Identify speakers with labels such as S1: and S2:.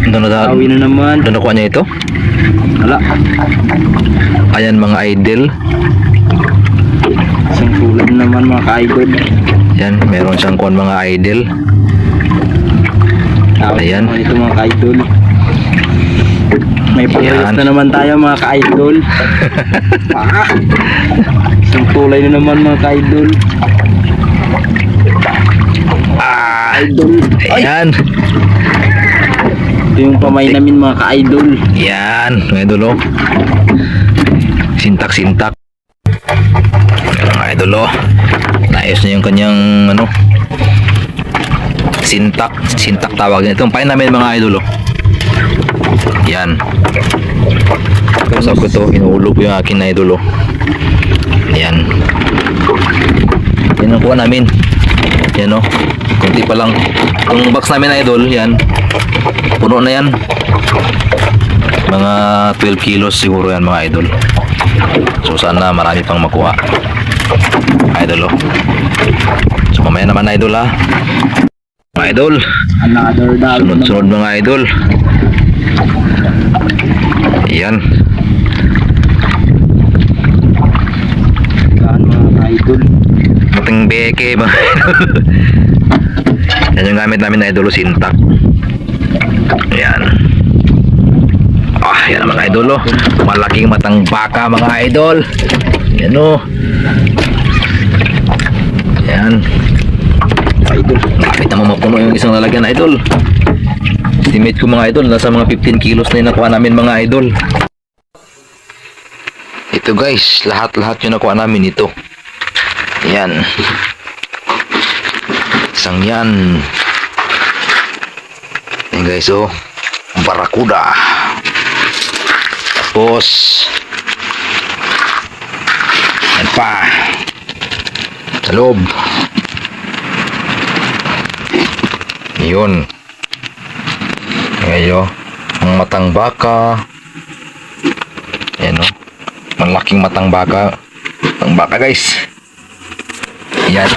S1: Bawi na naman.
S2: Doon nakuha niya ito.
S1: Wala.
S2: Ayan mga idol.
S1: Isang tulad naman mga ka-idol.
S2: Yan, meron siyang kuha mga idol. Ayan.
S1: Ito mga ka-idol. May pag-release na naman tayo mga ka-idol. Isang tulay na naman mga ka-idol. Idol.
S2: Ayan.
S1: Ito yung pamay namin mga ka-idol.
S2: Yan, mga idol oh. Sintak-sintak. Ayan mga idol oh. Naayos na yung kanyang ano, sintak. Sintak tawag nito. Itong pain namin mga idol oh. Yan. Kasap ko ito, inuulog yung akin na idol oh. Yan. Yan ang kuha namin. Yan oh. Kunti pa lang. Itong box namin na idol, yan. Puno na yan. Mga 12 kilos siguro yan mga idol. So sana marami pang makuha. Idol oh. So mamaya naman idol ha. Mga idol.
S1: Another dog.
S2: Sunod-sunod mga idol. Yan.
S1: Yan mga ka-idol.
S2: Mating beke mga idol. Yan yung gamit namin na idol, sintak. Yan. Ah, yan ang mga idol oh. Malaking matang baka mga idol. Yan oh. Yan.
S1: Idol.
S2: Bakit naman mapuno yung isang lalagyan idol? Estimate ko mga idol, nasa mga 15 kilos na yung nakuha namin mga idol. Ito guys, lahat-lahat yung nakuha namin ito. Yan. Isang yan. Yan guys oh. Barakuda. Tapos yan pa. Sa loob. Yun. Ngayon, ang matang baka. Yan o. Malaking matang baka. Ang baka guys. Yan.